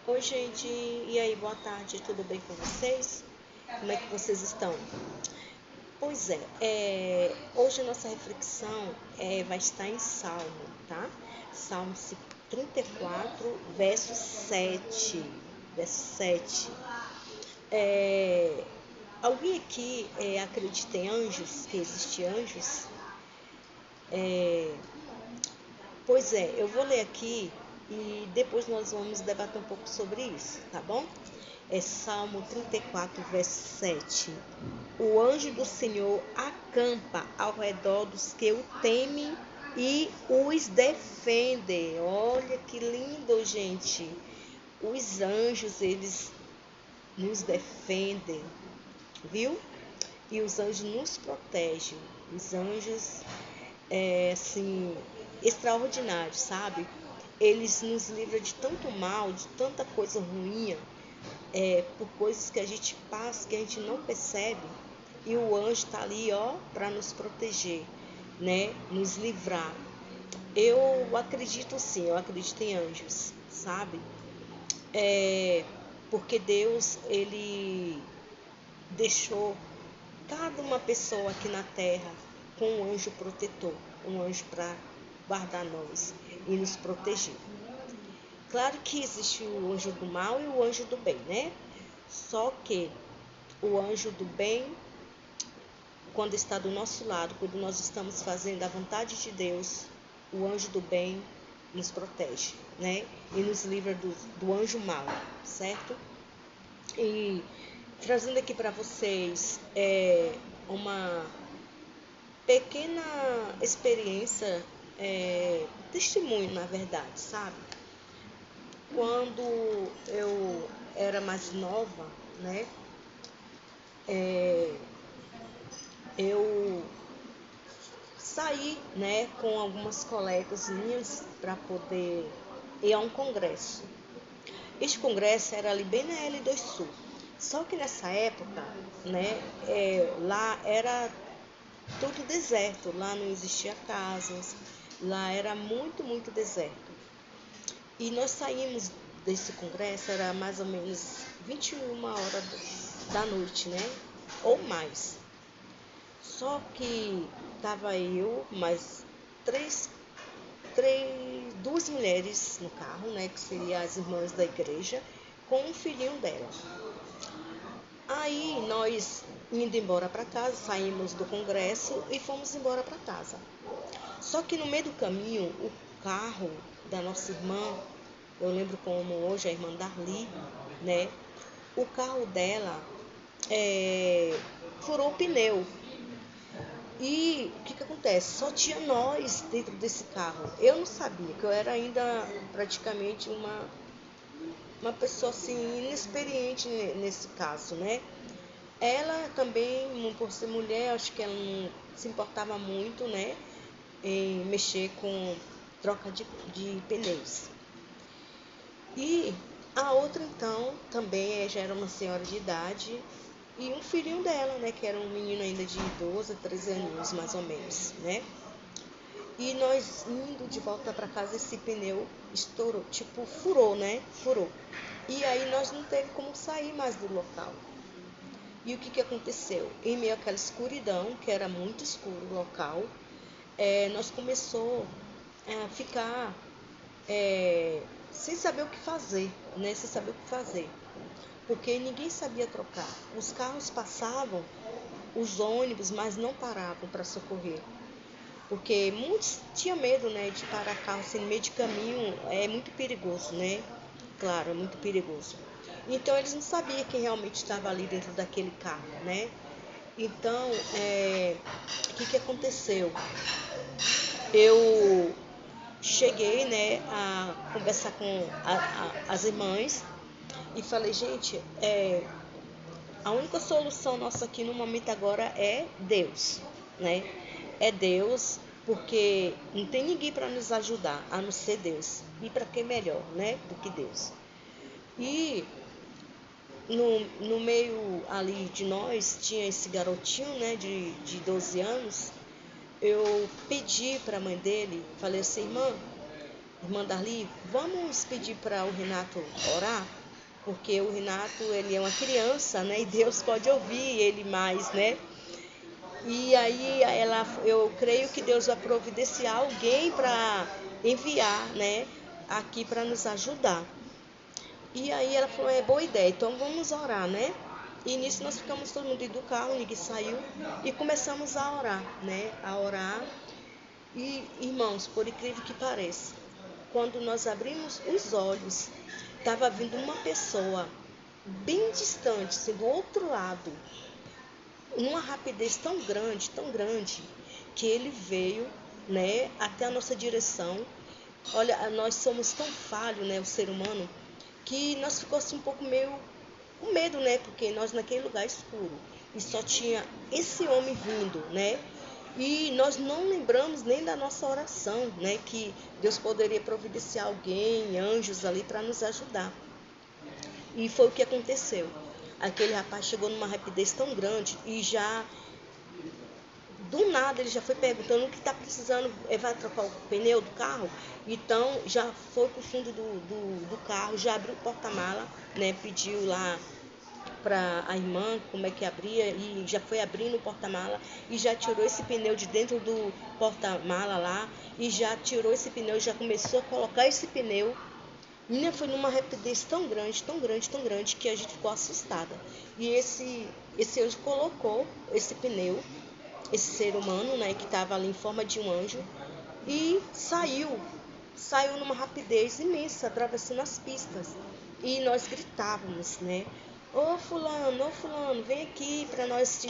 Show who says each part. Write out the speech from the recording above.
Speaker 1: Oi, gente, e aí, boa tarde, tudo bem com vocês? Como é que vocês estão? Pois hoje a nossa reflexão vai estar em Salmo, tá? Salmo 34, verso 7. Verso 7. É, alguém aqui acredita em anjos, que existem anjos? Pois eu vou ler aqui e depois nós vamos debater um pouco sobre isso, tá bom? É Salmo 34, verso 7. O anjo do Senhor acampa ao redor dos que o temem e os defende. Olha que lindo, gente. Os anjos, eles nos defendem, viu? E os anjos nos protegem. Os anjos assim, extraordinários, sabe? Eles nos livram de tanto mal, de tanta coisa ruim, por coisas que a gente passa, que a gente não percebe. E o anjo está ali, ó, para nos proteger, né? Nos livrar. Eu acredito sim, eu acredito em anjos, sabe? Porque Deus, ele deixou cada uma pessoa aqui na terra com um anjo protetor, um anjo para guardar nós e nos proteger. Claro que existe o anjo do mal e o anjo do bem, né? Só que o anjo do bem, quando está do nosso lado, quando nós estamos fazendo a vontade de Deus, o anjo do bem nos protege, né? E nos livra do anjo mau, certo? E trazendo aqui para vocês uma pequena experiência, testemunho, na verdade, sabe? Quando eu era mais nova, né? Eu saí, né, com algumas colegas minhas para poder ir a um congresso. Este congresso era ali bem na L2 Sul. Só que nessa época, né, lá era tudo deserto, lá não existia casas, lá era muito, muito deserto. E nós saímos desse congresso, era mais ou menos 21 horas da noite, né? Ou mais. Só que estava eu, mais duas mulheres no carro, né? Que seriam as irmãs da igreja, com um filhinho dela. Aí nós indo embora para casa, saímos do congresso e fomos embora para casa. Só que no meio do caminho, o carro da nossa irmã, eu lembro como hoje a irmã Darli, né? O carro dela furou o pneu. E o que acontece? Só tinha nós dentro desse carro. Eu não sabia, que eu era ainda praticamente uma pessoa assim, inexperiente nesse caso, né? Ela também, por ser mulher, acho que ela não se importava muito, né? Em mexer com troca de pneus. E a outra, então, também já era uma senhora de idade e um filhinho dela, né, que era um menino ainda de 12, 13 aninhos, mais ou menos, né? E nós indo de volta para casa, esse pneu estourou, tipo, furou, né? Furou. E aí nós não teve como sair mais do local. E o que aconteceu? Em meio àquela escuridão, que era muito escuro o local, nós começou a ficar sem saber o que fazer, né? Sem saber o que fazer. Porque ninguém sabia trocar. Os carros passavam, os ônibus, mas não paravam para socorrer. Porque muitos tinham medo, né, de parar carro assim, no meio de caminho, é muito perigoso, né? Claro, é muito perigoso. Então eles não sabiam quem realmente estava ali dentro daquele carro, né? Então, o que aconteceu? Eu cheguei, né, a conversar com as irmãs e falei, gente, a única solução nossa aqui no momento agora é Deus, né? É Deus, porque não tem ninguém para nos ajudar, a não ser Deus. E para que melhor, né, do que Deus? E no meio ali de nós tinha esse garotinho, né, de 12 anos. Eu pedi para a mãe dele, falei assim, irmã, irmã Darli, vamos pedir para o Renato orar? Porque o Renato, ele é uma criança, né? E Deus pode ouvir ele mais, né? E aí eu creio que Deus vai providenciar alguém para enviar, né? Aqui para nos ajudar. E aí ela falou, é boa ideia, então vamos orar, né? E nisso nós ficamos todo mundo dentro do carro, ninguém saiu e começamos a orar, né? A orar. E, irmãos, por incrível que pareça, quando nós abrimos os olhos, estava vindo uma pessoa bem distante, assim, do outro lado, numa rapidez tão grande, que ele veio, né, até a nossa direção. Olha, nós somos tão falhos, né, o ser humano, que nós ficou assim um pouco meio com medo, né, porque nós naquele lugar escuro e só tinha esse homem vindo, né? E nós não lembramos nem da nossa oração, né, que Deus poderia providenciar alguém, anjos ali para nos ajudar. E foi o que aconteceu. Aquele rapaz chegou numa rapidez tão grande e já do nada ele já foi perguntando o que está precisando, vai trocar o pneu do carro? Então já foi para o fundo do carro, já abriu o porta-mala, né? Pediu lá para a irmã como é que abria e já foi abrindo o porta-mala e já tirou esse pneu de dentro do porta-mala lá e já tirou esse pneu, já começou a colocar esse pneu. Menina, foi numa rapidez tão grande, tão grande, tão grande que a gente ficou assustada. E esse anjo colocou esse pneu, esse ser humano, né, que estava ali em forma de um anjo, e saiu numa rapidez imensa, atravessando as pistas. E nós gritávamos, né? Ô fulano, vem aqui para nós te